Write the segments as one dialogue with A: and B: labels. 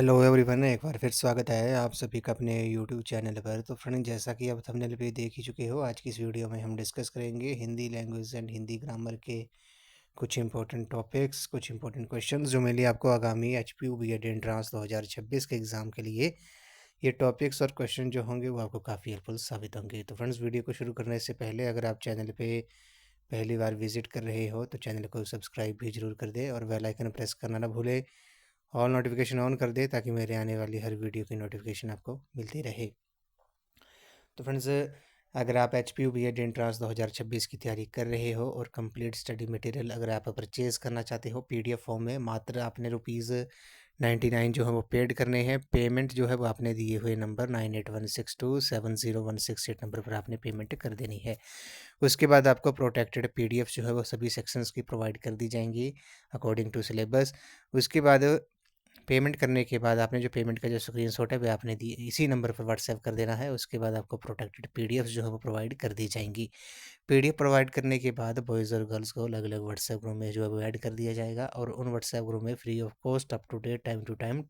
A: Hello everyone, एक बार फिर स्वागत है आप सभी का अपने यूट्यूब चैनल पर। तो फ्रेंड, जैसा कि आप थंबनेल पे देख ही चुके हो, आज की इस वीडियो में हम डिस्कस करेंगे Hindi language and Hindi grammar के कुछ इंपॉर्टेंट टॉपिक्स, कुछ इंपॉर्टेंट क्वेश्चंस जो मेनली आपको आगामी HPU बीएड एंट्रांस 2026 के एग्ज़ाम के लिए ये टॉपिक्स और क्वेश्चन जो होंगे वो आपको काफ़ी हेल्पफुल साबित होंगे। तो फ्रेंड्स, वीडियो को शुरू करने से पहले अगर आप चैनल पे पहली बार विजिट कर रहे हो तो चैनल को सब्सक्राइब भी जरूर कर दे और बेल आइकन प्रेस करना ना भूले। ऑल नोटिफिकेशन ऑन कर दे ताकि मेरे आने वाली हर वीडियो की नोटिफिकेशन आपको मिलती रहे। तो फ्रेंड्स, अगर आप HPU बीएड एंट्रांस 2026 की तैयारी कर रहे हो और कंप्लीट स्टडी मटेरियल अगर आप परचेज़ करना चाहते हो PDF फॉर्म में, मात्र आपने ₹99 जो है वो पेड करने हैं। पेमेंट जो है वो आपने दिए हुए नंबर 9816270168 नंबर पर आपने पेमेंट कर देनी है। उसके बाद आपको प्रोटेक्टेड PDF जो है वो सभी सेक्शंस की प्रोवाइड कर दी जाएंगी अकॉर्डिंग टू सिलेबस। उसके बाद पेमेंट करने के बाद आपने जो पेमेंट का जो स्क्रीनशॉट है वो आपने दी इसी नंबर पर व्हाट्सएप कर देना है। उसके बाद आपको प्रोटेक्टेड PDF जो है वो प्रोवाइड कर दी जाएंगी। PDF प्रोवाइड करने के बाद बॉयज़ और गर्ल्स को अलग अलग व्हाट्सएप ग्रुप में जो है वो ऐड कर दिया जाएगा और उन व्हाट्सएप ग्रुप में free of cost up to date time to time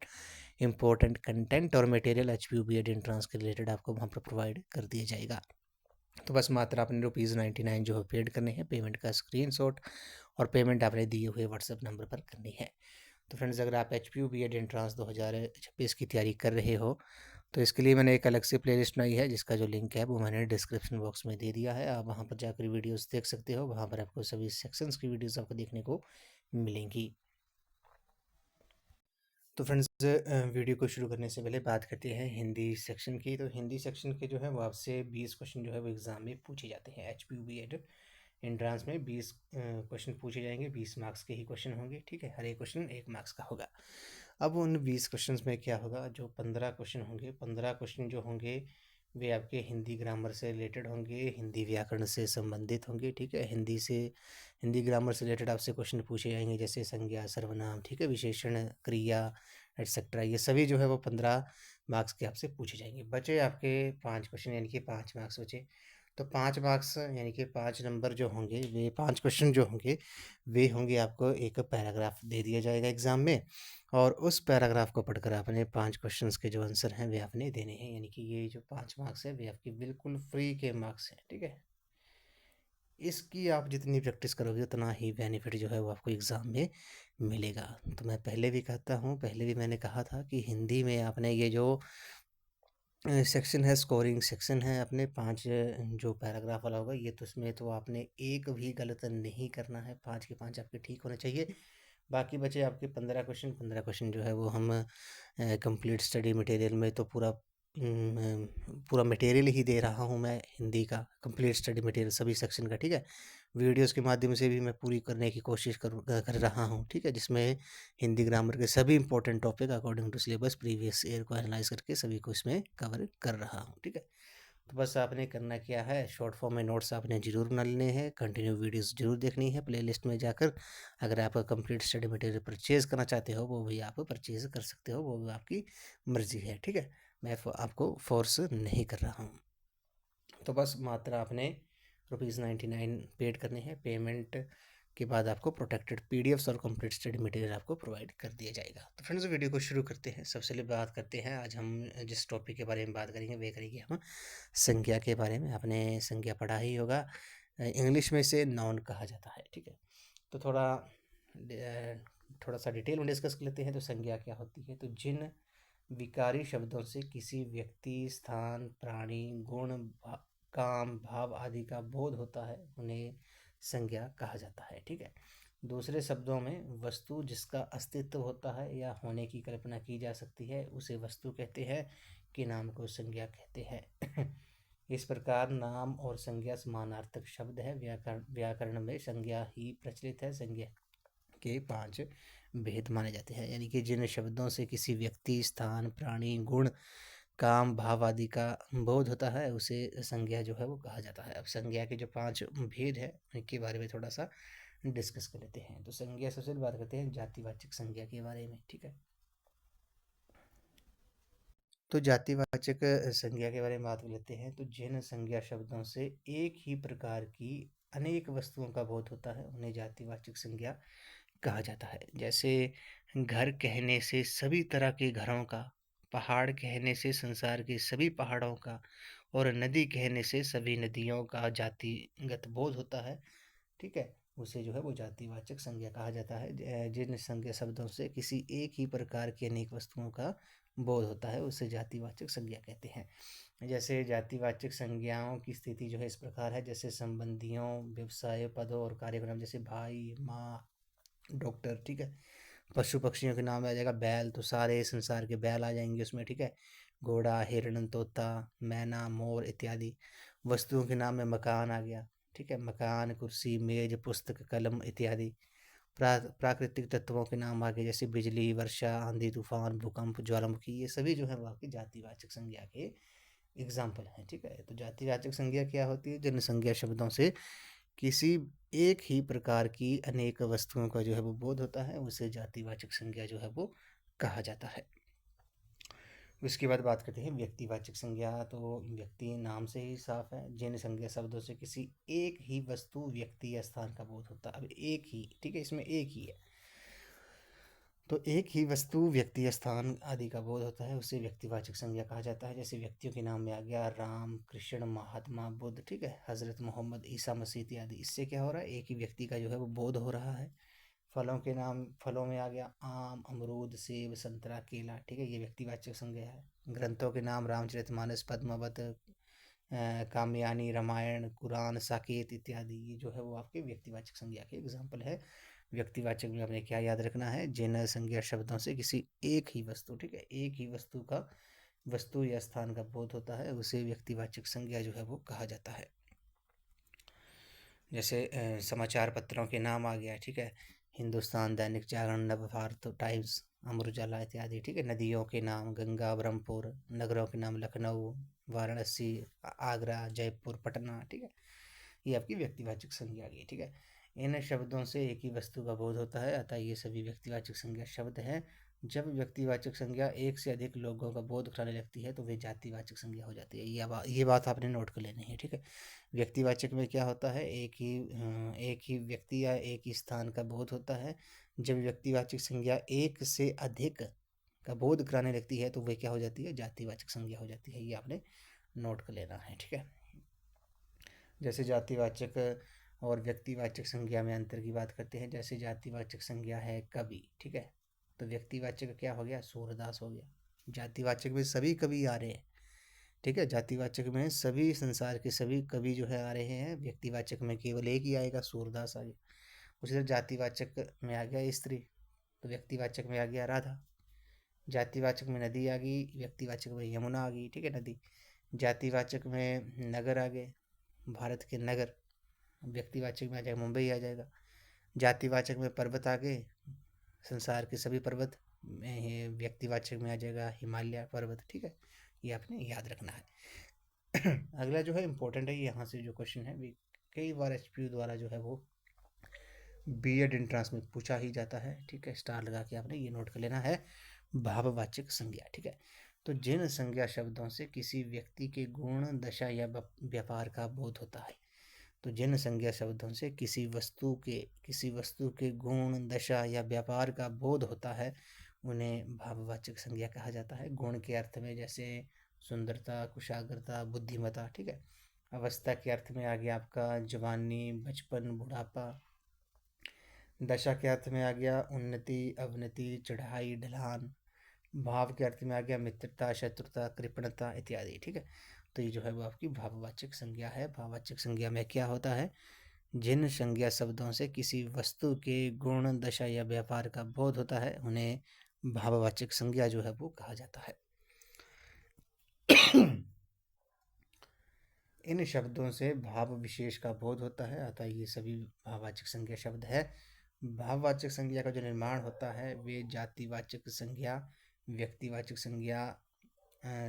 A: important content और मटेरियल HPU बीएड एंट्रांस के रिलेटेड आपको वहाँ पर प्रोवाइड कर दिया जाएगा। तो बस मात्र आपने ₹99 जो है पेड करने हैं, पेमेंट का स्क्रीनशॉट और पेमेंट आपने दिए हुए व्हाट्सएप नंबर पर करनी है। तो फ्रेंड्स, अगर आप HPU बीएड एंट्रांस 2026 की तैयारी कर रहे हो तो इसके लिए मैंने एक अलग से प्लेलिस्ट बनाई है जिसका जो लिंक है वो मैंने डिस्क्रिप्शन बॉक्स में दे दिया है। आप वहां पर जाकर वीडियोस देख सकते हो, वहां पर आपको सभी सेक्शंस की वीडियोस आपको देखने को मिलेंगी। तो फ्रेंड्स, वीडियो को शुरू करने से पहले बात करते हैं हिंदी सेक्शन की। तो हिंदी सेक्शन के जो है वो आपसे 20 क्वेश्चन जो है वो एग्ज़ाम में पूछे जाते हैं। HPU बीएड एंट्रांस में 20 क्वेश्चन पूछे जाएंगे, 20 मार्क्स के ही क्वेश्चन होंगे। ठीक है, हर एक क्वेश्चन 1 मार्क्स का होगा। अब उन 20 क्वेश्चंस में क्या होगा, जो 15 क्वेश्चन होंगे, 15 क्वेश्चन जो होंगे वे आपके हिंदी ग्रामर से रिलेटेड होंगे, हिंदी व्याकरण से संबंधित होंगे। ठीक है, हिंदी ग्रामर से रिलेटेड आपसे क्वेश्चन पूछे जाएंगे, जैसे संज्ञा, सर्वनाम, ठीक है, विशेषण, क्रिया, एटसेट्रा। ये सभी जो है वो 15 मार्क्स के आपसे पूछे जाएंगे। बचे आपके 5 क्वेश्चन, यानी कि 5 मार्क्स बचे। तो 5 मार्क्स यानी कि 5 नंबर जो होंगे, वे 5 क्वेश्चन जो होंगे वे होंगे, आपको एक पैराग्राफ दे दिया जाएगा एग्ज़ाम में और उस पैराग्राफ को पढ़कर आपने 5 क्वेश्चंस के जो आंसर हैं वे आपने देने हैं। यानी कि ये जो 5 मार्क्स है वे आपकी बिल्कुल फ्री के मार्क्स हैं। ठीक है, इसकी आप जितनी प्रैक्टिस करोगे उतना ही बेनिफिट जो है वो आपको एग्ज़ाम में मिलेगा। तो मैं पहले भी कहता हूँ, पहले भी मैंने कहा था कि हिंदी में आपने ये जो सेक्शन है, स्कोरिंग सेक्शन है, अपने 5 जो पैराग्राफ वाला होगा, ये तो इसमें तो आपने एक भी गलत नहीं करना है। 5 के 5 आपके ठीक होने चाहिए। बाकी बचे आपके 15 क्वेश्चन। 15 क्वेश्चन जो है वो हम कंप्लीट स्टडी मटेरियल में तो पूरा मटेरियल ही दे रहा हूँ मैं हिंदी का, कंप्लीट स्टडी मटेरियल सभी सेक्शन का। ठीक है, वीडियोस के माध्यम से भी मैं पूरी करने की कोशिश कर रहा हूँ। ठीक है, जिसमें हिंदी ग्रामर के सभी important topic according to syllabus previous year को एनालाइज करके सभी को इसमें कवर कर रहा हूँ। ठीक है, तो बस आपने करना क्या है, शॉर्ट फॉर्म में नोट्स आपने ज़रूर बना लेने हैं, कंटिन्यू वीडियोस ज़रूर देखनी है प्लेलिस्ट में जाकर। अगर आप कंप्लीट स्टडी मटेरियल परचेज़ करना चाहते हो वो भी आप परचेज़ कर सकते हो, वो भी आपकी मर्ज़ी है। ठीक है, मैं आपको फोर्स नहीं कर रहा हूँ। तो बस मात्र आपने ₹99 पेड करने हैं। पेमेंट के बाद आपको प्रोटेक्टेड PDFs और कंप्लीट स्टडी मटेरियल आपको प्रोवाइड कर दिया जाएगा। तो फ्रेंड्स, वीडियो को शुरू करते हैं। सबसे पहले बात करते हैं, आज हम जिस टॉपिक के बारे में बात करेंगे वे करेंगे हम संज्ञा के बारे में। आपने संज्ञा पढ़ा ही होगा, इंग्लिश में इसे नाउन कहा जाता है। ठीक है, तो थोड़ा सा डिटेल में डिस्कस कर लेते हैं। तो संज्ञा क्या होती है, तो जिन विकारी शब्दों से किसी व्यक्ति, स्थान, प्राणी, गुण, काम, भाव आदि का बोध होता है उन्हें संज्ञा कहा जाता है। ठीक है, दूसरे शब्दों में वस्तु जिसका अस्तित्व होता है या होने की कल्पना की जा सकती है उसे वस्तु कहते हैं, कि नाम को संज्ञा कहते हैं। इस प्रकार नाम और संज्ञा समानार्थक शब्द है। व्याकरण में संज्ञा ही प्रचलित है। संज्ञा के 5 भेद माने जाते हैं, यानी कि जिन शब्दों से किसी व्यक्ति, स्थान, प्राणी, गुण, काम, भाव आदि का बोध होता है उसे संज्ञा जो है वो कहा जाता है। अब संज्ञा के जो 5 भेद है उनके बारे में थोड़ा सा डिस्कस कर लेते हैं। तो संज्ञा, सबसे पहले बात करते हैं जातिवाचक संज्ञा के बारे में। ठीक है, तो जातिवाचक संज्ञा के बारे में बात कर लेते हैं। तो जिन संज्ञा शब्दों से एक ही प्रकार की अनेक वस्तुओं का बोध होता है उन्हें जातिवाचक संज्ञा कहा जाता है। जैसे घर कहने से सभी तरह के घरों का, पहाड़ कहने से संसार के सभी पहाड़ों का, और नदी कहने से सभी नदियों का जातिगत बोध होता है। ठीक है, उसे जो है वो जातिवाचक संज्ञा कहा जाता है। जिन संज्ञा शब्दों से किसी एक ही प्रकार की अनेक वस्तुओं का बोध होता है उसे जातिवाचक संज्ञा कहते हैं। जैसे जातिवाचक संज्ञाओं की स्थिति जो है इस प्रकार है, जैसे संबंधियों, व्यवसाय, पदों और कार्यक्रम, जैसे भाई, माँ, डॉक्टर। ठीक है, पशु पक्षियों के नाम आ जाएगा बैल, तो सारे संसार के बैल आ जाएंगे उसमें। ठीक है, घोड़ा, हिरण, तोता, मैना, मोर इत्यादि। वस्तुओं के नाम में मकान आ गया। ठीक है, मकान, कुर्सी, मेज, पुस्तक, कलम इत्यादि। प्राकृतिक तत्वों के नाम आ गए, जैसे बिजली, वर्षा, आंधी, तूफान, भूकंप, ज्वालामुखी। ये सभी जो है वो आपकी जातिवाचक संज्ञा के एग्जाम्पल हैं। ठीक है, तो जातिवाचक संज्ञा क्या होती है? जिन संज्ञा शब्दों से किसी एक ही प्रकार की अनेक वस्तुओं का जो है वो बोध होता है उसे जातिवाचक संज्ञा जो है वो कहा जाता है। उसके बाद बात करते हैं व्यक्तिवाचक संज्ञा। तो व्यक्ति नाम से ही साफ है, जिन संज्ञा शब्दों से किसी एक ही वस्तु, व्यक्ति या स्थान का बोध होता है। अब एक ही, ठीक है, इसमें एक ही है, तो एक ही वस्तु, व्यक्ति या स्थान आदि का बोध होता है उसे व्यक्तिवाचक संज्ञा कहा जाता है। जैसे व्यक्तियों के नाम में आ गया राम, कृष्ण, महात्मा, बुद्ध, ठीक है, हजरत मोहम्मद, ईसा मसीह इत्यादि। इससे क्या हो रहा है? एक ही व्यक्ति का जो है वो बोध हो रहा है। फलों के नाम, फलों में आ गया आम, अमरूद, सेब, संतरा, केला। ठीक है, ये व्यक्तिवाचक संज्ञा है। ग्रंथों के नाम रामचरितमानस, पद्मावत, कामयानी, रामायण, कुरान, साकेत इत्यादि। ये जो है वो आपके व्यक्तिवाचक संज्ञा के एग्जाम्पल है। व्यक्तिवाचक में आपने क्या याद रखना है? जिन संज्ञा शब्दों से किसी एक ही वस्तु, ठीक है, एक ही वस्तु का, वस्तु या स्थान का बोध होता है उसे व्यक्तिवाचक संज्ञा जो है वो कहा जाता है। जैसे समाचार पत्रों के नाम आ गया। ठीक है, हिंदुस्तान, दैनिक जागरण, नवभारत टाइम्स, अमर उजाला इत्यादि। ठीक है, नदियों के नाम गंगा, ब्रह्मपुर। नगरों के नाम लखनऊ, वाराणसी, आगरा, जयपुर, पटना। ठीक है, ये आपकी व्यक्तिवाचक संज्ञा आ गई। ठीक है, इन शब्दों से एक ही वस्तु का बोध होता है, अतः ये सभी व्यक्तिवाचक संज्ञा शब्द हैं। जब व्यक्तिवाचक संज्ञा एक से अधिक लोगों का बोध कराने लगती है तो वे जातिवाचक संज्ञा हो जाती है। ये बात आपने नोट कर लेनी है। ठीक है, व्यक्तिवाचक में क्या होता है? एक ही व्यक्ति या एक ही स्थान का बोध होता है। जब व्यक्तिवाचक संज्ञा एक से अधिक का बोध कराने लगती है तो वे क्या हो जाती है? जातिवाचक संज्ञा हो जाती है। ये आपने नोट कर लेना है। ठीक है, जैसे जातिवाचक और व्यक्तिवाचक संज्ञा में अंतर की बात करते हैं। जैसे जातिवाचक संज्ञा है कवि। ठीक है, तो व्यक्तिवाचक क्या हो गया? सूरदास हो गया। जातिवाचक में सभी कवि आ रहे हैं। ठीक है, जातिवाचक में सभी संसार के सभी कवि जो है आ रहे हैं। व्यक्तिवाचक में केवल एक ही आएगा, सूरदास आ गया। उसी तरह जातिवाचक में आ गया स्त्री, तो व्यक्तिवाचक में आ गया राधा। जातिवाचक में नदी आ गई, व्यक्तिवाचक में यमुना आ गई। ठीक है, नदी। जातिवाचक में नगर आ गए, भारत के नगर। व्यक्तिवाचक में आ जाएगा मुंबई आ जाएगा। जातिवाचक में पर्वत आ गए, संसार के सभी पर्वत में। व्यक्तिवाचक में आ जाएगा हिमालय पर्वत। ठीक है, ये आपने याद रखना है। अगला जो है इम्पोर्टेंट है, यहाँ से जो क्वेश्चन है कई बार एचपीयू द्वारा जो है वो बीएड एंट्रांस में पूछा ही जाता है। ठीक है, स्टार लगा के आपने ये नोट कर लेना है। भाववाचक संज्ञा। ठीक है, तो जिन संज्ञा शब्दों से किसी व्यक्ति के गुण, दशा या व्यापार का बोध होता है। तो जिन संज्ञा शब्दों से किसी वस्तु के गुण, दशा या व्यापार का बोध होता है उन्हें भाववाचक संज्ञा कहा जाता है। गुण के अर्थ में जैसे सुंदरता, कुशाग्रता, बुद्धिमता। ठीक है, अवस्था के अर्थ में आ गया आपका जवानी, बचपन, बुढ़ापा। दशा के अर्थ में आ गया उन्नति, अवनति, चढ़ाई, ढलान। भाव के अर्थ में आ गया मित्रता, शत्रुता, कृपणता इत्यादि। ठीक है, तो ये जो है वो आपकी भाववाचक संज्ञा है। भाववाचक संज्ञा में क्या होता है? जिन संज्ञा शब्दों से किसी वस्तु के गुण, दशा या व्यापार का बोध होता है उन्हें भाववाचक संज्ञा जो है वो कहा जाता है। इन शब्दों से भाव विशेष का बोध होता है, अतः ये सभी भाववाचक संज्ञा शब्द है। भाववाचक संज्ञा का जो निर्माण होता है वे जातिवाचक संज्ञा, व्यक्तिवाचक संज्ञा,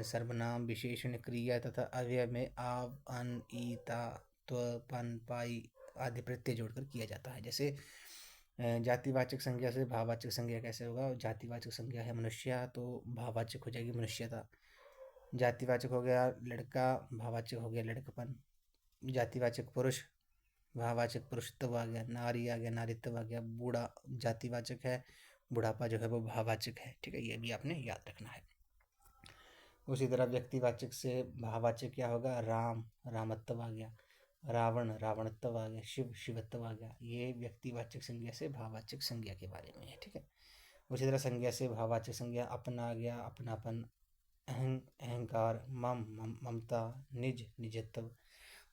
A: सर्वनाम, विशेषण, क्रिया तथा अव्यय में आव, अन, ई, ता, त्व, पन, पाई आदि प्रत्यय जोड़कर किया जाता है। जैसे जातिवाचक संज्ञा से भाववाचक संज्ञा कैसे होगा? जातिवाचक संज्ञा है मनुष्य, तो भाववाचक हो जाएगी मनुष्यता। जातिवाचक हो गया लड़का, भाववाचक हो गया लड़कपन। जातिवाचक पुरुष, भाववाचक पुरुषत्व आ गया, नारी आ गया, नारीत्व आ गया, बूढ़ा जातिवाचक है, बुढ़ापा जो है वो भाववाचक है। ठीक है, ये भी आपने याद रखना है। उसी तरह व्यक्तिवाचक से भाववाचक क्या होगा, राम रामत्व आ गया, रावण रावणत्व आ गया, शिव शिवत्व आ गया। ये व्यक्तिवाचक संज्ञा से भाववाचक संज्ञा के बारे में है। ठीक है, उसी तरह संज्ञा से भाववाचक संज्ञा अपना आ गया, अपनापन, अहंकार, ममता, निज निजत्व।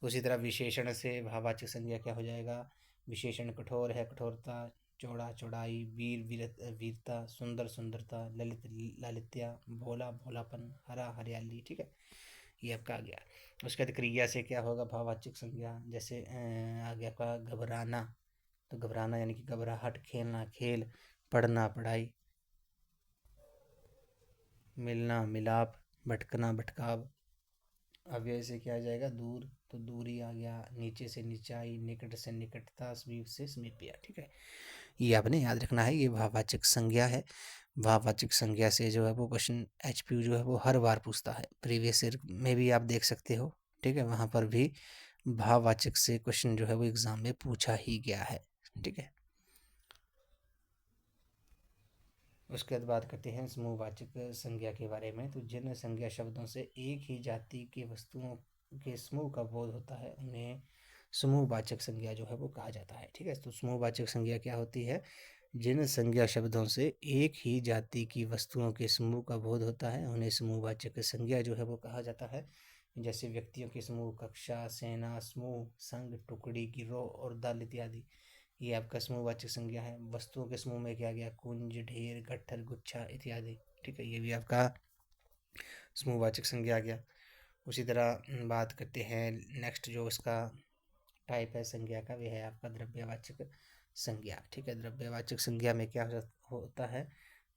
A: उसी तरह विशेषण से भाववाचक संज्ञा क्या हो जाएगा, विशेषण कठोर है, कठोरता, चौड़ा चौड़ाई, वीरता, सुंदर सुंदरता, ललित लालित्या, भोला भोलापन, हरा हरियाली। ठीक है, ये आपका आ गया। उसके बाद क्रिया से क्या होगा भाववाचक संज्ञा, जैसे आ गया आपका घबराना, तो घबराना यानी कि घबराहट, खेलना खेल, पढ़ना पढ़ाई, मिलना मिलाप, भटकना भटकाव। अव्यय से क्या आ जाएगा, दूर, तो दूरी आ गया, नीचे से नीचाई, निकट से निकटता, समीप से समीपिया। ठीक है, ये आपने याद रखना है, ये भाववाचक संज्ञा है। भाववाचक संज्ञा से जो है वो क्वेश्चन एचपीयू जो है वो हर बार पूछता है, प्रीवियस ईयर में भी आप देख सकते हो। ठीक है, वहाँ पर भी भाववाचक से क्वेश्चन जो है वो एग्जाम में पूछा ही गया है। ठीक है, उसके बाद बात करते हैं समूहवाचक संज्ञा के बारे में। तो जिन संज्ञा शब्दों से एक ही जाति के वस्तुओं के समूह का बोध होता है उन्हें समूहवाचक संज्ञा जो है वो कहा जाता है। ठीक है, तो समूहवाचक संज्ञा क्या होती है, जिन संज्ञा शब्दों से एक ही जाति की वस्तुओं के समूह का बोध होता है उन्हें समूहवाचक संज्ञा जो है वो कहा जाता है। जैसे व्यक्तियों के समूह, कक्षा, सेना, समूह, संघ, टुकड़ी, गिरोह और दल इत्यादि, ये आपका समूहवाचक संज्ञा है। वस्तुओं के समूह में क्या गया, कुंज, ढेर, गट्ठर, गुच्छा इत्यादि। ठीक है, ये भी आपका समूहवाचक संज्ञा आ गया। उसी तरह बात करते हैं नेक्स्ट जो इसका टाइप है संज्ञा का, वह है आपका द्रव्यवाचक संज्ञा। ठीक है, द्रव्यवाचक संज्ञा में क्या होता है,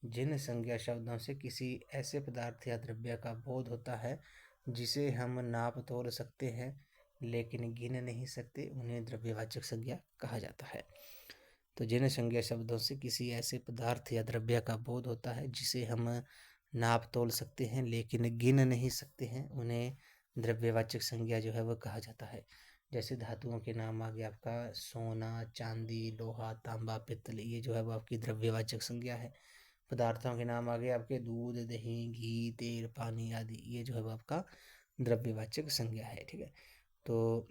A: जिन संज्ञा शब्दों से किसी ऐसे पदार्थ या द्रव्य का बोध होता है जिसे हम नाप तोल सकते हैं लेकिन गिन नहीं सकते, उन्हें द्रव्यवाचक संज्ञा कहा जाता है। तो जिन संज्ञा शब्दों से किसी ऐसे पदार्थ या द्रव्य का बोध होता है जिसे हम नाप तोल सकते हैं लेकिन गिन नहीं सकते हैं, उन्हें द्रव्यवाचक संज्ञा जो है वह कहा जाता है। जैसे धातुओं के नाम आ गया आपका सोना, चांदी, लोहा, तांबा, पित्तल, ये जो है वो आपकी द्रव्यवाचक संज्ञा है। पदार्थों के नाम आ गए आपके दूध, दही, घी, तेल, पानी आदि, ये जो है वो आपका द्रव्यवाचक संज्ञा है। ठीक है, तो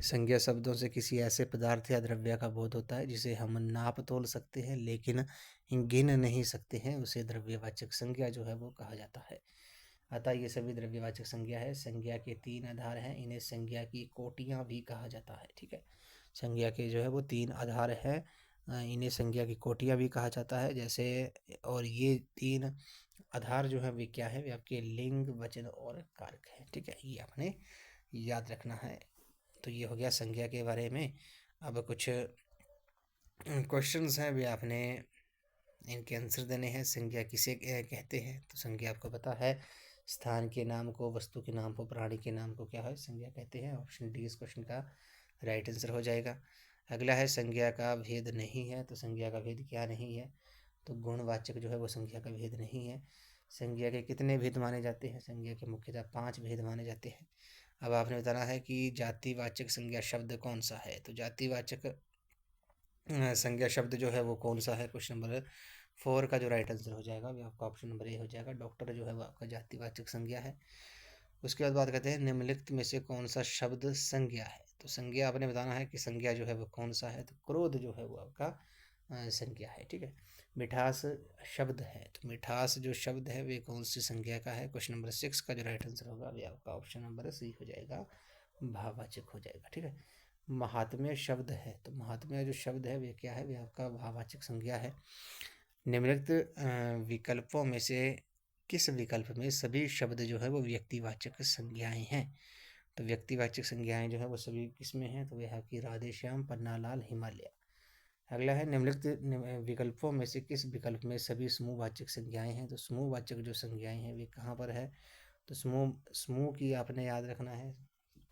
A: संज्ञा शब्दों से किसी ऐसे पदार्थ या द्रव्य का बोध होता है जिसे हम नाप तोल सकते हैं लेकिन गिन नहीं सकते हैं, उसे द्रव्यवाचक संज्ञा जो है वो कहा जाता है। अतः ये सभी द्रव्यवाचक संज्ञा है। संज्ञा के तीन आधार हैं, इन्हें संज्ञा की कोटियां भी कहा जाता है। ठीक है, संज्ञा के जो है वो तीन आधार हैं, इन्हें संज्ञा की कोटियां भी कहा जाता है। जैसे, और ये तीन आधार जो है वे क्या है, वे आपके लिंग, वचन और कारक है। ठीक है, ये आपने याद रखना है। तो ये हो गया संज्ञा के बारे में। अब कुछ क्वेश्चंस हैं, वे आपने इनके आंसर देने हैं। संज्ञा किसे कहते हैं, तो संज्ञा आपको पता है, स्थान के नाम को, वस्तु के नाम को, प्राणी के नाम को क्या है, संज्ञा कहते हैं। ऑप्शन डी इस क्वेश्चन का राइट आंसर हो जाएगा। अगला है संज्ञा का भेद नहीं है, तो संज्ञा का भेद क्या नहीं है, तो गुणवाचक जो है वो संज्ञा का भेद नहीं है। संज्ञा के कितने भेद माने जाते हैं, संज्ञा के मुख्यतः 5 भेद माने जाते हैं। अब आपने बताना है कि जातिवाचक संज्ञा शब्द कौन सा है, तो जातिवाचक संज्ञा शब्द जो है वो कौन सा है, क्वेश्चन नंबर 4 का जो राइट आंसर हो जाएगा वो आपका ऑप्शन नंबर ए हो जाएगा। डॉक्टर जो है वो आपका जातिवाचक संज्ञा है। उसके बाद बात करते हैं निम्नलिखित में से कौन सा शब्द संज्ञा है, तो संज्ञा आपने बताना है कि संज्ञा जो है वो कौन सा है, तो क्रोध जो है वो आपका संज्ञा है। ठीक है, मिठास शब्द है, तो मिठास जो शब्द है वे कौन सी संज्ञा का है, क्वेश्चन नंबर 6 का जो राइट आंसर होगा वे आपका ऑप्शन नंबर सी हो जाएगा, भाववाचक हो जाएगा। ठीक है, महात्म्य शब्द है, तो महात्म्य जो शब्द है वे क्या है, वे आपका भाववाचक संज्ञा है। निम्नलिखित विकल्पों में से किस विकल्प में सभी शब्द जो है वो व्यक्तिवाचक संज्ञाएं हैं, तो व्यक्तिवाचक संज्ञाएं जो है वो सभी किस में हैं, तो वे है आपकी राधेश्याम, पन्नालाल, हिमालय। अगला है निम्नलिखित विकल्पों में से किस विकल्प में सभी समूहवाचक संज्ञाएं हैं, तो समूहवाचक जो संज्ञाएं हैं वे कहाँ पर है, तो समूह समूह की आपने याद रखना है,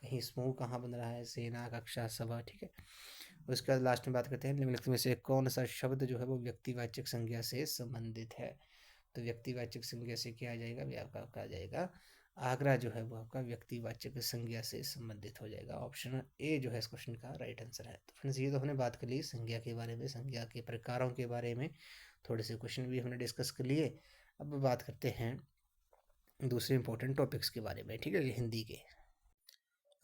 A: कहीं समूह कहाँ बन रहा है, सेना, कक्षा, सभा। ठीक है, उसके बाद लास्ट में बात करते हैं निम्नलिखित में से कौन सा शब्द जो है वो व्यक्तिवाचक संज्ञा से संबंधित है, तो व्यक्तिवाचक संज्ञा से क्या आ जाएगा, वे आपका आ जाएगा आगरा जो है वो आपका व्यक्तिवाचक संज्ञा से संबंधित हो जाएगा। ऑप्शन ए जो है इस क्वेश्चन का राइट आंसर है। तो फ्रेंड्स ये तो हमने बात कर ली संज्ञा के बारे में, संज्ञा के प्रकारों के बारे में, थोड़े से क्वेश्चन भी हमने डिस्कस कर लिए। अब बात करते हैं दूसरे इंपॉर्टेंट टॉपिक्स के बारे में, ठीक है, हिंदी के।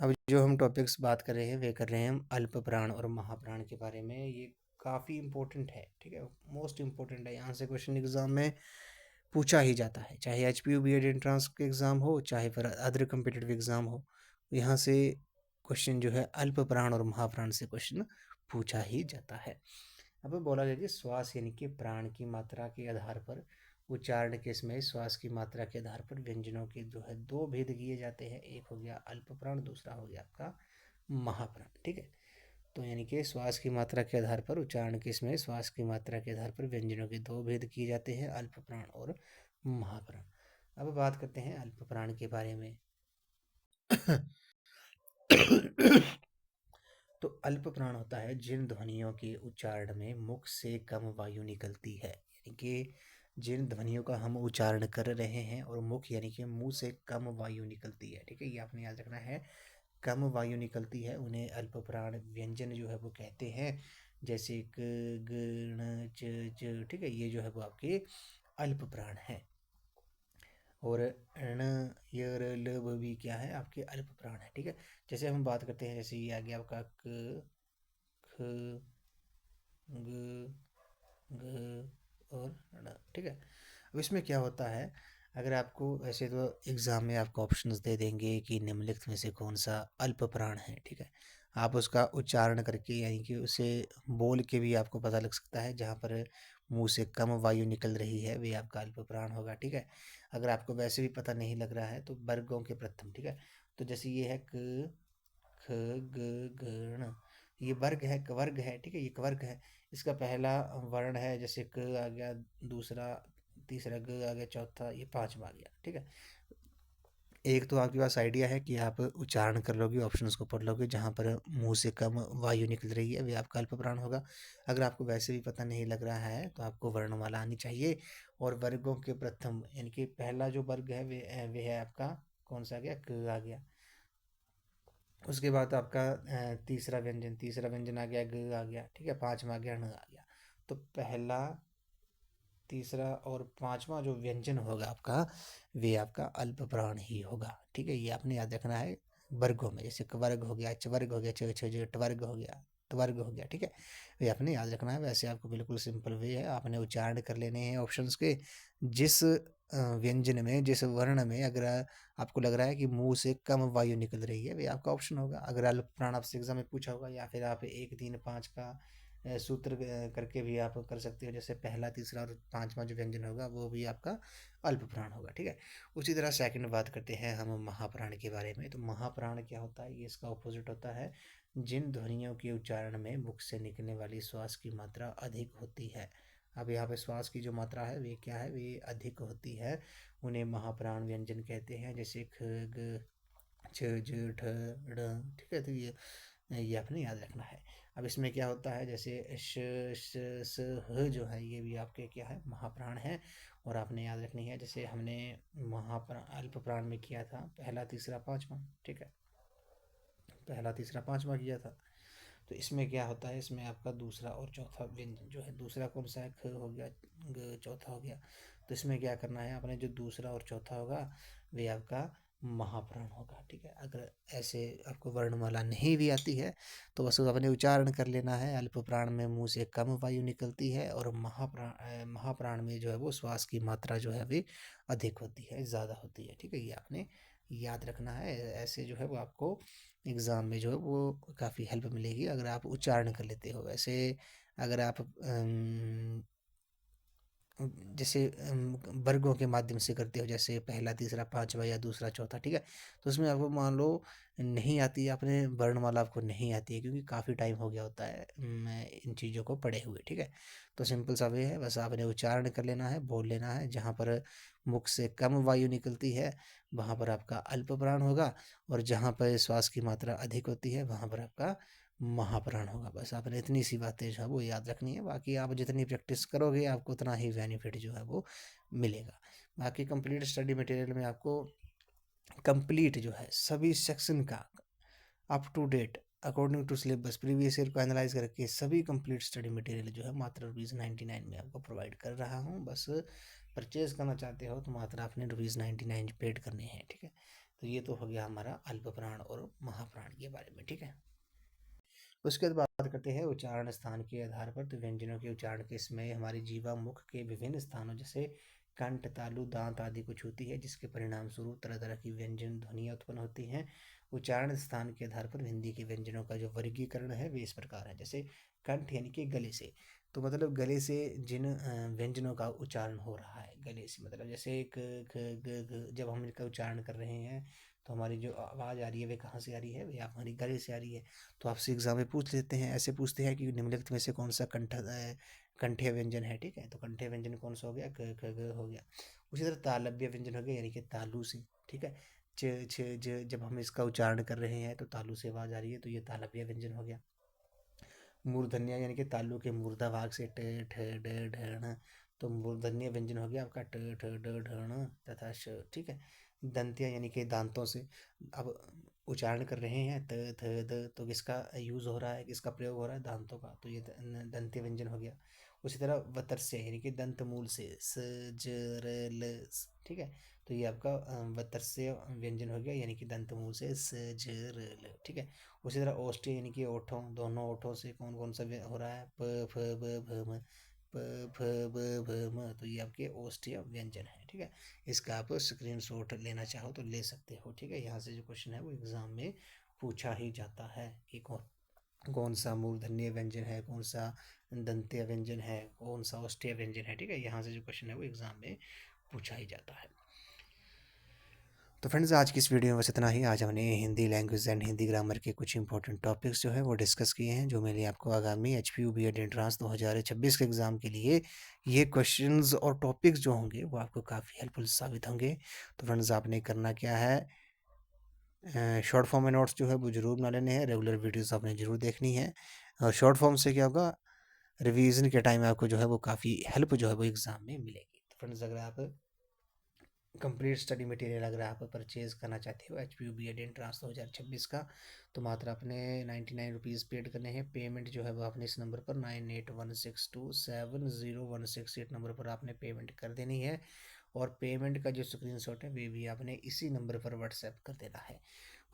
A: अब जो हम टॉपिक्स बात कर रहे हैं वे कर रहे हैं हम अल्प प्राण और महाप्राण के बारे में। ये काफ़ी इंपॉर्टेंट है, ठीक है, मोस्ट इंपॉर्टेंट है। यहाँ से क्वेश्चन एग्जाम में पूछा ही जाता है, चाहे H P U B Ed entrance के एग्ज़ाम हो, चाहे फिर अदर कम्पिटिटिव एग्ज़ाम हो। यहाँ से क्वेश्चन जो है अल्प प्राण और महाप्राण से क्वेश्चन पूछा ही जाता है। अब बोला जाए कि श्वास यानी कि प्राण की मात्रा के आधार पर उच्चारण के समय श्वास की मात्रा के आधार पर व्यंजनों के जो है दो भेद किए जाते हैं। एक हो गया अल्प प्राण, दूसरा हो गया आपका महाप्राण, ठीक है। तो यानी कि श्वास की मात्रा के आधार पर उच्चारण के समय श्वास की मात्रा के आधार पर व्यंजनों के दो भेद किए जाते हैं, अल्प प्राण और महाप्राण। अब बात करते हैं अल्प प्राण के बारे में। तो अल्प प्राण होता है जिन ध्वनियों के उच्चारण में मुख से कम वायु निकलती है, यानी कि जिन ध्वनियों का हम उच्चारण कर रहे हैं और मुख यानी कि मुंह से कम वायु निकलती है, ठीक है, ये आपने याद रखना है। कम वायु निकलती है उन्हें अल्प प्राण व्यंजन जो है वो कहते हैं। जैसे क ग ण च, ठीक है, ये जो है वो आपके अल्प प्राण है। और ण य र ल व भी क्या है, आपके अल्प प्राण है, ठीक है। जैसे हम बात करते हैं, जैसे ये आ गया आपका क ख ग घ और ण, ठीक है। अब इसमें क्या होता है, अगर आपको ऐसे तो एग्ज़ाम में आपको ऑप्शंस दे देंगे कि निम्नलिखित में से कौन सा अल्प प्राण है, ठीक है। आप उसका उच्चारण करके यानी कि उसे बोल के भी आपको पता लग सकता है। जहाँ पर मुंह से कम वायु निकल रही है वे आपका अल्प प्राण होगा, ठीक है। अगर आपको वैसे भी पता नहीं लग रहा है तो वर्गों के प्रथम, ठीक है। तो जैसे ये है क ख ग घ ण, ये वर्ग है, कवर्ग है, ठीक है, ये कवर्ग है। इसका पहला वर्ण है, जैसे क आ गया, दूसरा, तीसरा ग आ गया, चौथा, ये पांचवा आ गया, ठीक है। एक तो आपके पास आइडिया है कि आप उच्चारण कर लोगे, ऑप्शंस को पढ़ लोगे, जहाँ पर मुंह से कम वायु निकल रही है वे आपका अल्प प्राण होगा। अगर आपको वैसे भी पता नहीं लग रहा है तो आपको वर्णमाला आनी चाहिए। और वर्गों के प्रथम यानी कि पहला जो वर्ग है वे है आपका कौन सा आ गया, क आ गया। उसके बाद आपका तीसरा व्यंजन आ गया, ग आ गया, ठीक है। पांचवा आ गया, ण आ गया। तो पहला, तीसरा और पांचवा जो व्यंजन होगा आपका वे आपका अल्प प्राण ही होगा, ठीक है। ये आपने याद रखना है वर्गों में। जैसे कवर्ग हो गया, चवर्ग हो गया, च छ ज टवर्ग हो गया, त्वर्ग हो गया, ठीक है। ये आपने याद रखना है। वैसे आपको बिल्कुल सिंपल वे है, आपने उच्चारण कर लेने हैं ऑप्शंस के। जिस व्यंजन में, जिस वर्ण में अगर आपको लग रहा है कि मुंह से कम वायु निकल रही है वे आपका ऑप्शन होगा। अगर अल्प प्राण आपसे एग्जाम में पूछा होगा, या फिर आप 1 3 5 का सूत्र करके भी आप कर सकते हो। जैसे पहला, तीसरा और पांचवा जो व्यंजन होगा वो भी आपका अल्प प्राण होगा, ठीक है। उसी तरह सेकंड बात करते हैं हम महाप्राण के बारे में। तो महाप्राण क्या होता है, ये इसका ऑपोजिट होता है। जिन ध्वनियों के उच्चारण में मुख से निकलने वाली श्वास की मात्रा अधिक होती है। अब यहाँ पे श्वास की जो मात्रा है वे क्या है, वे अधिक होती है, उन्हें महाप्राण व्यंजन कहते हैं। जैसे ख ग छ ज ठ ड़, ठीक है। तो ये आपने याद रखना है। अब इसमें क्या होता है, जैसे श श स ह जो है ये भी आपके क्या है, महाप्राण है। और आपने याद रखनी है, जैसे हमने महाप्राण अल्प प्राण में किया था पहला, तीसरा, पांचवा, ठीक है, पहला, तीसरा, पांचवा किया था। तो इसमें क्या होता है, इसमें आपका दूसरा और चौथा व्यंजन जो है, दूसरा कौन सा है, ख हो गया, ग चौथा हो गया। तो इसमें क्या करना है आपने, जो दूसरा और चौथा होगा वे आपका महाप्राण होगा, ठीक है। अगर ऐसे आपको वर्णमाला नहीं भी आती है तो बस अपने उच्चारण कर लेना है। अल्प प्राण में मुंह से कम वायु निकलती है, और महाप्राण में जो है वो श्वास की मात्रा जो है वे अधिक होती है, ज़्यादा होती है, ठीक है। ये आपने याद रखना है। ऐसे जो है वो आपको एग्ज़ाम में जो है वो काफ़ी हेल्प मिलेगी अगर आप उच्चारण कर लेते हो। वैसे अगर आप जैसे वर्गों के माध्यम से करते हो, जैसे पहला, तीसरा, पांचवा या दूसरा, चौथा, ठीक है। तो उसमें आपको मान लो नहीं आती है, आपने वर्णमाला आपको नहीं आती है क्योंकि काफ़ी टाइम हो गया होता है मैं इन चीज़ों को पढ़े हुए, ठीक है। तो सिंपल सा वे है, बस आपने उच्चारण कर लेना है, बोल लेना है। जहाँ पर मुख से कम वायु निकलती है वहाँ पर आपका अल्प प्राण होगा, और जहाँ पर श्वास की मात्रा अधिक होती है वहाँ पर आपका महाप्राण होगा। बस आपने इतनी सी बातें जो है वो याद रखनी है। बाकी आप जितनी प्रैक्टिस करोगे आपको उतना ही बेनिफिट जो है वो मिलेगा। बाकी कंप्लीट स्टडी मटेरियल में आपको कंप्लीट जो है सभी सेक्शन का up to date according to syllabus previous year को एनालाइज करके सभी कंप्लीट स्टडी मटेरियल जो है मात्र ₹99 में आपको प्रोवाइड कर रहा हूँ। बस परचेज करना चाहते हो तो मात्र आपने ₹99 पेड करने हैं, ठीक है। तो ये तो हो गया हमारा अल्प प्राण और महाप्राण के बारे में, ठीक है। उसके बाद बात करते हैं उच्चारण स्थान के आधार पर। तो व्यंजनों के उच्चारण के समय हमारी जीवा मुख के विभिन्न स्थानों जैसे कंठ, तालु, दांत आदि को छूती है, जिसके परिणाम स्वरूप तरह तरह की व्यंजन ध्वनियाँ उत्पन्न होती हैं। उच्चारण स्थान के आधार पर हिंदी के व्यंजनों का जो वर्गीकरण है वे इस प्रकार है। जैसे कंठ यानी कि गले से, तो मतलब गले से जिन व्यंजनों का उच्चारण हो रहा है गले से, मतलब जैसे क ख ग घ, जब हम इनका उच्चारण कर रहे हैं तो हमारी जो आवाज़ आ रही है वे कहाँ से आ रही है, वे हमारी गले से आ रही है। तो आपसे एग्जाम में पूछ लेते हैं, ऐसे पूछते हैं कि निम्नलिखित में से कौन सा कंठ्य व्यंजन है, ठीक है। तो कंठ्य व्यंजन कौन सा हो गया, क ख ग हो गया। उसी तरह तालव्य व्यंजन हो गया यानी कि तालु से, ठीक है। च छ ज, जब हम इसका उच्चारण कर रहे हैं तो तालु से आवाज़ आ रही है, तो ये तालव्य व्यंजन हो गया। मूर्धन्य यानी कि तालु के मूर्धा भाग से ट ठ ड ढ ण, तो मूर्धन्य व्यंजन हो गया आपका ट ठ ड ढ ण तथा श, ठीक है। दंतिया यानी कि दांतों से अब उच्चारण कर रहे हैं त थ द, तो किसका यूज़ हो रहा है, किसका प्रयोग हो रहा है, दांतों का, तो ये दंत्य व्यंजन हो गया। उसी तरह वतरस्य यानी कि दंत मूल से स ज र ल ठीक है। तो ये आपका वतरस्य व्यंजन हो गया यानी कि दंत मूल से स ज र ल, ठीक है। उसी तरह ओष्ठी यानी कि ओठों, दोनों ओठों से कौन कौन सा हो रहा है, प फ ब भ म, प फ ब भ म, तो ये आपके ओष्ठीय व्यंजन है, ठीक है। इसका आप स्क्रीनशॉट लेना चाहो तो ले सकते हो, ठीक है। यहाँ से जो क्वेश्चन है वो एग्जाम में पूछा ही जाता है कि कौन कौन सा मूर्धन्य व्यंजन है, कौन सा दंत्य व्यंजन है, कौन सा ओष्ठ्य व्यंजन है, ठीक है। यहाँ से जो क्वेश्चन है वो एग्जाम में पूछा ही जाता है। तो फ्रेंड्स आज की इस वीडियो में बस इतना ही। आज हमने Hindi language and Hindi grammar के कुछ इंपॉर्टेंट टॉपिक्स जो है वो डिस्कस किए हैं, जो मेरे लिए आपको आगामी HPU BEd एंट्रांस 2026 के एग्ज़ाम के लिए ये क्वेश्चंस और टॉपिक्स जो होंगे वो आपको काफ़ी हेल्पफुल साबित होंगे। तो फ्रेंड्स आपने करना क्या है, शॉर्ट फॉर्म में नोट्स जो है वो जरूर बना लेने हैं, रेगुलर वीडियोज़ आपने ज़रूर देखनी है। और शॉर्ट फॉर्म से क्या होगा, रिवीजन के टाइम आपको जो है वो काफ़ी हेल्प जो है वो एग्ज़ाम में मिलेगी। तो फ्रेंड्स अगर आप कंप्लीट स्टडी मटेरियल अगर आप परचेज़ करना चाहते हो HPU BEd एंट्रांस 2026 का, तो मात्र आपने ₹99 पेड करने हैं। पेमेंट जो है वो आपने इस नंबर पर 9816270168 नंबर पर आपने पेमेंट कर देनी है। और पेमेंट का जो स्क्रीनशॉट है वे भी आपने इसी नंबर पर व्हाट्सएप कर देना है।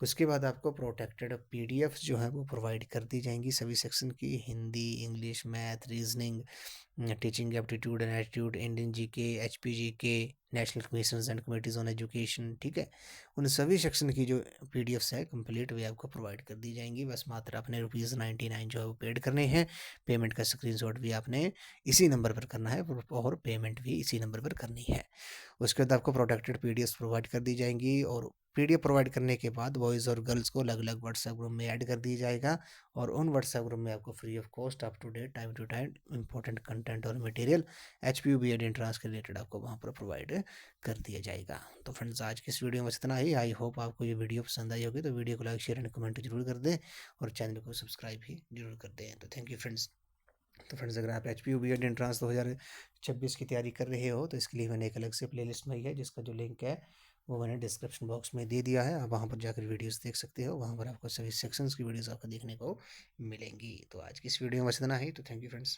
A: उसके बाद आपको प्रोटेक्टेड PDFs जो है वो प्रोवाइड कर दी जाएंगी सभी सेक्शन की, Hindi, English, math, reasoning, teaching aptitude and attitude, Indian GK, HPGK, national commissions and committees on education, ठीक है। उन सभी सेक्शन की जो PDFs है कंप्लीट वे आपको प्रोवाइड कर दी जाएंगी। बस मात्र आपने ₹99 जो है वो पेड करने हैं। पेमेंट का स्क्रीनशॉट भी आपने इसी नंबर पर करना है और पेमेंट भी इसी नंबर पर करनी है। उसके बाद आपको प्रोटेक्टेड PDFs प्रोवाइड कर दी जाएंगी, और PDF प्रोवाइड करने के बाद बॉयज़ और गर्ल्स को अलग अलग व्हाट्सएप ग्रुप में ऐड कर दिया जाएगा। और उन व्हाट्सएप ग्रुप में आपको free of cost up to date time to time important content और मटेरियल HPU BEd एंट्रांस के रिलेटेड आपको वहाँ पर प्रोवाइड कर दिया जाएगा। तो फ्रेंड्स आज की इस वीडियो में बस इतना ही। आई होप आपको ये वीडियो पसंद आई होगी, तो वीडियो को लाइक, शेयर एंड कमेंट जरूर कर दें, और चैनल को सब्सक्राइब भी जरूर कर दें। तो थैंक यू फ्रेंड्स। तो फ्रेंड्स अगर आप HPU BEd एंट्रांस 2026 की तैयारी कर रहे हो तो इसके लिए मैंने एक अलग से प्लेलिस्ट बनाई है, जिसका जो लिंक है वो मैंने डिस्क्रिप्शन बॉक्स में दे दिया है। आप वहाँ पर जाकर वीडियोस देख सकते हो, वहाँ पर आपको सभी सेक्शंस की वीडियोस आपको देखने को मिलेंगी। तो आज की इस वीडियो में बस इतना ही। तो थैंक यू फ्रेंड्स।